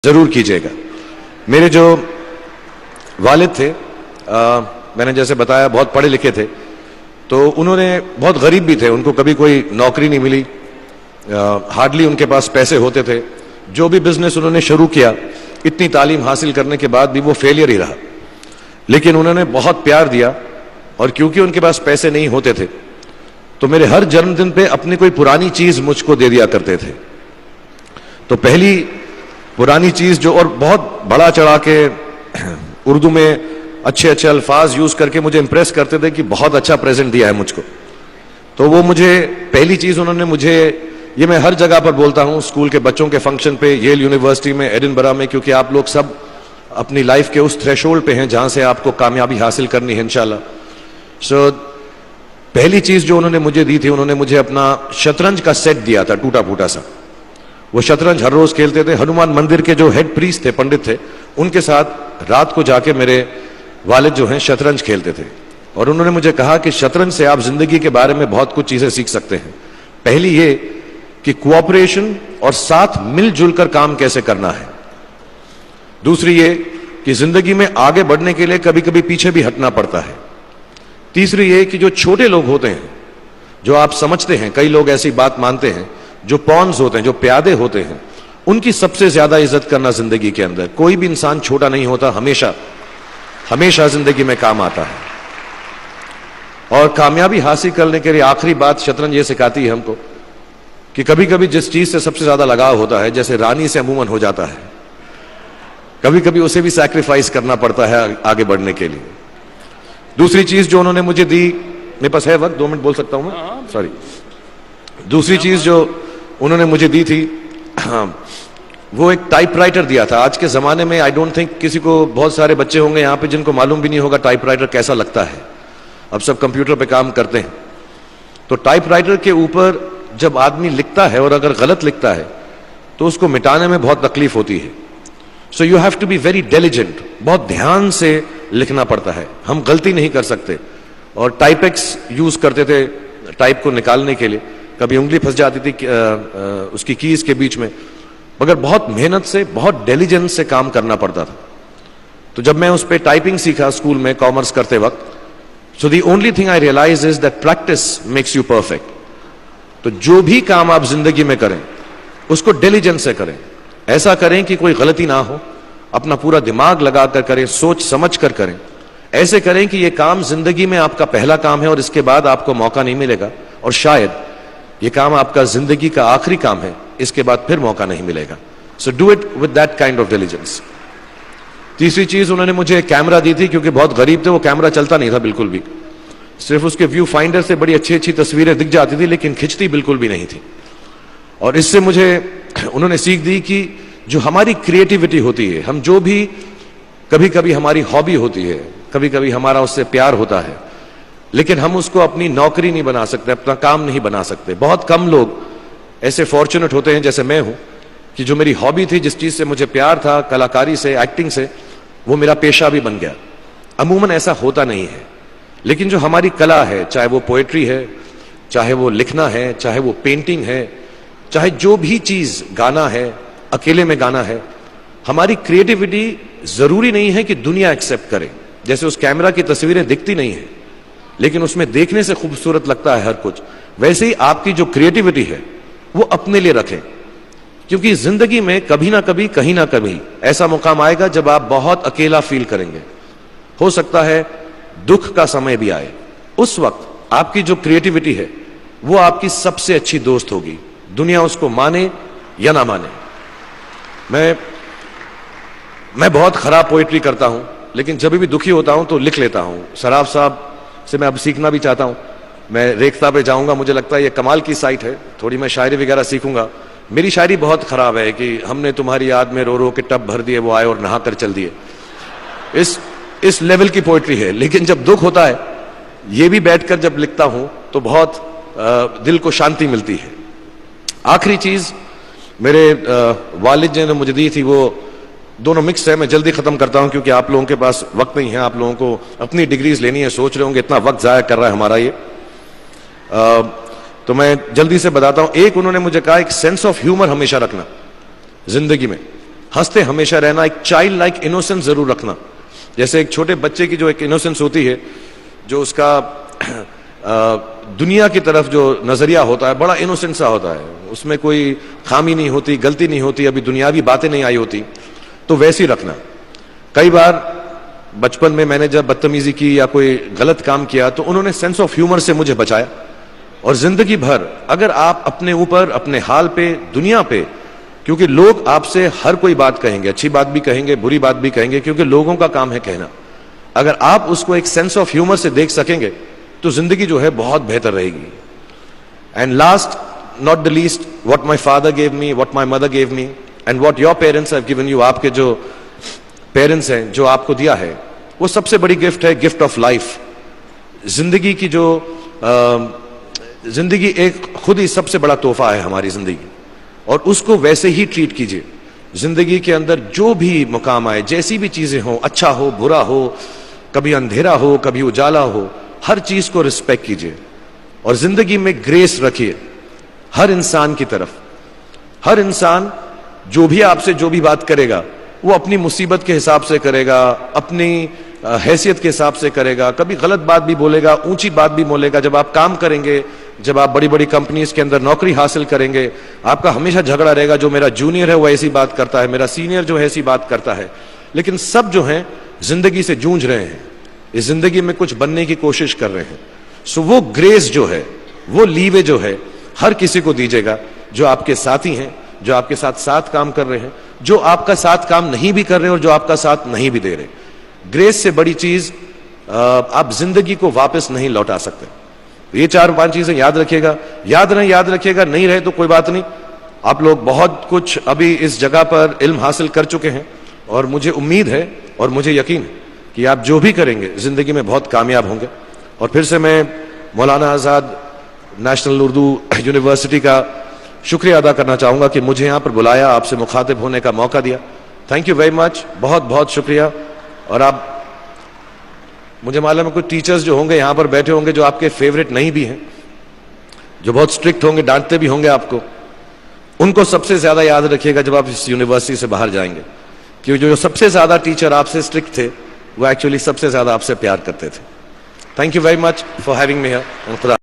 जरूर कीजिएगा। मेरे जो वालिद थे, मैंने जैसे बताया बहुत पढ़े लिखे थे, तो उन्होंने बहुत गरीब भी थे, उनको कभी कोई नौकरी नहीं मिली, हार्डली उनके पास पैसे होते थे। जो भी बिजनेस उन्होंने शुरू किया, इतनी तालीम हासिल करने के बाद भी वो फेलियर ही रहा। लेकिन उन्होंने बहुत प्यार दिया, और क्योंकि उनके पास पैसे नहीं होते थे तो मेरे हर जन्मदिन पे अपनी कोई पुरानी चीज मुझको दे दिया करते थे। तो पहली पुरानी चीज जो, और बहुत बड़ा चढ़ा के उर्दू में अच्छे अच्छे अल्फाज यूज करके मुझे इंप्रेस करते थे कि बहुत अच्छा प्रेजेंट दिया है मुझको। तो वो मुझे पहली चीज उन्होंने मुझे, ये मैं हर जगह पर बोलता हूं, स्कूल के बच्चों के फंक्शन पे, येल यूनिवर्सिटी में, एडिनबरा में, क्योंकि आप लोग सब अपनी लाइफ के उस थ्रेशोल्ड पे हैं जहां से आपको कामयाबी हासिल करनी है इंशाल्लाह। सो पहली चीज जो उन्होंने मुझे दी थी, उन्होंने मुझे अपना शतरंज का सेट दिया था, टूटा फूटा सा। वो शतरंज हर रोज खेलते थे। हनुमान मंदिर के जो हेड प्रीस्ट थे, पंडित थे, उनके साथ रात को जाके मेरे वालिद जो हैं शतरंज खेलते थे। और उन्होंने मुझे कहा कि शतरंज से आप जिंदगी के बारे में बहुत कुछ चीजें सीख सकते हैं। पहली ये कि कोऑपरेशन और साथ मिलजुल कर काम कैसे करना है। दूसरी ये कि जिंदगी में आगे बढ़ने के लिए कभी कभी पीछे भी हटना पड़ता है। तीसरी ये कि जो छोटे लोग होते हैं, जो आप समझते हैं, कई लोग ऐसी बात मानते हैं, जो पॉन्स होते हैं, जो प्यादे होते हैं, उनकी सबसे ज्यादा इज्जत करना जिंदगी के अंदर। कोई भी इंसान छोटा नहीं होता, हमेशा हमेशा जिंदगी में काम आता है। और कामयाबी हासिल करने के लिए आखिरी बात शतरंज ये सिखाती है हमको कि कभी कभी जिस चीज से सबसे ज्यादा लगाव होता है, जैसे रानी से अमूमन हो जाता है, कभी कभी उसे भी सैक्रिफाइस करना पड़ता है आगे बढ़ने के लिए। दूसरी चीज जो उन्होंने मुझे दी, मेरे पास है वक्त, 2 मिनट बोल सकता हूं मैं, सॉरी। दूसरी चीज जो उन्होंने मुझे दी थी, वो एक टाइपराइटर दिया था। आज के जमाने में आई डोंट थिंक किसी को, बहुत सारे बच्चे होंगे यहाँ पे जिनको मालूम भी नहीं होगा टाइपराइटर कैसा लगता है। अब सब कंप्यूटर पे काम करते हैं। तो टाइपराइटर के ऊपर जब आदमी लिखता है और अगर गलत लिखता है तो उसको मिटाने में बहुत तकलीफ होती है। So you have to be very diligent, बहुत ध्यान से लिखना पड़ता है, हम गलती नहीं कर सकते। और टाइपेक्स यूज करते थे टाइप को निकालने के लिए, कभी उंगली फंस जाती थी उसकी कीज के बीच में, मगर बहुत मेहनत से, बहुत डिलिजेंस से काम करना पड़ता था। तो जब मैं उस पर टाइपिंग सीखा स्कूल में कॉमर्स करते वक्त, so the only thing I realize is that practice makes you perfect. तो जो भी काम आप जिंदगी में करें उसको डिलिजेंस से करें, ऐसा करें कि कोई गलती ना हो, अपना पूरा दिमाग लगाकर करें, सोच समझ कर करें। ऐसे करें कि यह काम जिंदगी में आपका पहला काम है और इसके बाद आपको मौका नहीं मिलेगा, और शायद यह काम आपका जिंदगी का आखिरी काम है, इसके बाद फिर मौका नहीं मिलेगा। So do it with that kind of diligence. तीसरी चीज उन्होंने मुझे कैमरा दी थी, क्योंकि बहुत गरीब थे, वो कैमरा चलता नहीं था बिल्कुल भी, सिर्फ उसके व्यू फाइंडर से बड़ी अच्छी अच्छी तस्वीरें दिख जाती थी, लेकिन खिंचती बिल्कुल भी नहीं थी। और इससे मुझे उन्होंने सीख दी कि जो हमारी क्रिएटिविटी होती है, हम जो भी, कभी कभी हमारी हॉबी होती है, कभी कभी हमारा उससे प्यार होता है, लेकिन हम उसको अपनी नौकरी नहीं बना सकते, अपना काम नहीं बना सकते। बहुत कम लोग ऐसे फॉर्चुनेट होते हैं जैसे मैं हूं कि जो मेरी हॉबी थी, जिस चीज से मुझे प्यार था, कलाकारी से, एक्टिंग से, वो मेरा पेशा भी बन गया। अमूमन ऐसा होता नहीं है, लेकिन जो हमारी कला है, चाहे वो पोएट्री है, चाहे वो लिखना है, चाहे वो पेंटिंग है, चाहे जो भी चीज, गाना है, अकेले में गाना है, हमारी क्रिएटिविटी जरूरी नहीं है कि दुनिया एक्सेप्ट करे। जैसे उस कैमरा की तस्वीरें दिखती नहीं है, लेकिन उसमें देखने से खूबसूरत लगता है हर कुछ, वैसे ही आपकी जो क्रिएटिविटी है वो अपने लिए रखें। क्योंकि जिंदगी में कभी ना कभी, कहीं ना कभी ऐसा मुकाम आएगा जब आप बहुत अकेला फील करेंगे। हो सकता है दुख का समय भी आए, उस वक्त आपकी जो क्रिएटिविटी है वो आपकी सबसे अच्छी दोस्त होगी, दुनिया उसको माने या ना माने। मैं बहुत खराब पोएट्री करता हूं, लेकिन जब भी दुखी होता हूं तो लिख लेता हूं। सराफ साहब से मैं अब सीखना भी चाहता हूं। मैं रेख्ता पे जाऊंगा, मुझे लगता है ये कमाल की साइट है, थोड़ी मैं शायरी वगैरह सीखूंगा। मेरी शायरी बहुत खराब है कि हमने तुम्हारी याद में रो रो के टब भर दिए, वो आए और नहा कर चल दिए। इस लेवल की पोएट्री है। लेकिन जब दुख होता है, ये भी बैठकर जब लिखता हूं तो बहुत दिल को शांति मिलती है। आखिरी चीज मेरे वालिद जी ने मुझे दी थी, वो दोनों मिक्स है, मैं जल्दी खत्म करता हूं क्योंकि आप लोगों के पास वक्त नहीं है, आप लोगों को अपनी डिग्रीज लेनी है, सोच रहे होंगे इतना वक्त जाया कर रहा है हमारा ये। तो मैं जल्दी से बताता हूं। एक, उन्होंने मुझे कहा एक सेंस ऑफ ह्यूमर हमेशा रखना जिंदगी में। हंसते हमेशा रहना, एक चाइल्ड लाइक इनोसेंस जरूर रखना। जैसे एक छोटे बच्चे की जो एक इनोसेंस होती है, जो उसका दुनिया की तरफ जो नजरिया होता है बड़ा इनोसेंट सा होता है, उसमें कोई खामी नहीं होती, गलती नहीं होती, अभी दुनियावी बातें नहीं आई होती, तो वैसी रखना। कई बार बचपन में मैंने जब बदतमीजी की या कोई गलत काम किया तो उन्होंने सेंस ऑफ ह्यूमर से मुझे बचाया। और जिंदगी भर अगर आप अपने ऊपर, अपने हाल पे, दुनिया पे, क्योंकि लोग आपसे हर कोई बात कहेंगे, अच्छी बात भी कहेंगे, बुरी बात भी कहेंगे, क्योंकि लोगों का काम है कहना। अगर आप उसको एक सेंस ऑफ ह्यूमर से देख सकेंगे तो जिंदगी जो है बहुत बेहतर रहेगी। And last not the least, what my father gave me, what my mother gave me and what your parents have given you, आपके जो पेरेंट्स हैं जो आपको दिया है, वो सबसे बड़ी गिफ्ट है, गिफ्ट ऑफ लाइफ। जिंदगी की जो जिंदगी एक खुद ही सबसे बड़ा तोहफा है हमारी जिंदगी, और उसको वैसे ही ट्रीट कीजिए। जिंदगी के अंदर जो भी मुकाम आए, जैसी भी चीजें हो, अच्छा हो बुरा हो, कभी अंधेरा हो कभी उजाला हो, हर चीज को रिस्पेक्ट कीजिए और जिंदगी में ग्रेस रखिए हर इंसान की तरफ। हर इंसान जो भी आपसे जो भी बात करेगा वो अपनी मुसीबत के हिसाब से करेगा, अपनी हैसियत के हिसाब से करेगा, कभी गलत बात भी बोलेगा, ऊंची बात भी बोलेगा। जब आप काम करेंगे, जब आप बड़ी बड़ी कंपनीज के अंदर नौकरी हासिल करेंगे, आपका हमेशा झगड़ा रहेगा, जो मेरा जूनियर है वो ऐसी बात करता है, मेरा सीनियर जो है ऐसी बात करता है। लेकिन सब जो है जिंदगी से जूझ रहे हैं, इस जिंदगी में कुछ बनने की कोशिश कर रहे हैं। सो वो ग्रेस जो है, वो लीवे जो है, हर किसी को दीजिएगा जो आपके साथी हैं, जो आपके साथ साथ काम कर रहे हैं, जो आपका साथ काम नहीं भी कर रहे और जो आपका साथ नहीं भी दे रहे। ग्रेस से बड़ी चीज आप जिंदगी को वापस नहीं लौटा सकते। ये 4-5 चीजें याद रखिएगा। याद रखिएगा, नहीं रहे तो कोई बात नहीं। आप लोग बहुत कुछ अभी इस जगह पर इल्म हासिल कर चुके हैं और मुझे उम्मीद है और मुझे यकीन है कि आप जो भी करेंगे जिंदगी में बहुत कामयाब होंगे। और फिर से मैं मौलाना आजाद नेशनल उर्दू यूनिवर्सिटी का शुक्रिया अदा करना चाहूंगा कि मुझे यहां पर बुलाया, आपसे मुखातिब होने का मौका दिया। थैंक यू वेरी मच, बहुत बहुत शुक्रिया। और आप, मुझे मालूम है कुछ टीचर्स जो होंगे यहां पर बैठे होंगे जो आपके फेवरेट नहीं भी हैं, जो बहुत स्ट्रिक्ट होंगे, डांटते भी होंगे आपको, उनको सबसे ज्यादा याद रखिएगा जब आप इस यूनिवर्सिटी से बाहर जाएंगे, क्योंकि जो सबसे ज्यादा टीचर आपसे स्ट्रिक्ट थे वो एक्चुअली सबसे ज्यादा आपसे प्यार करते थे। Thank you very much for having me here.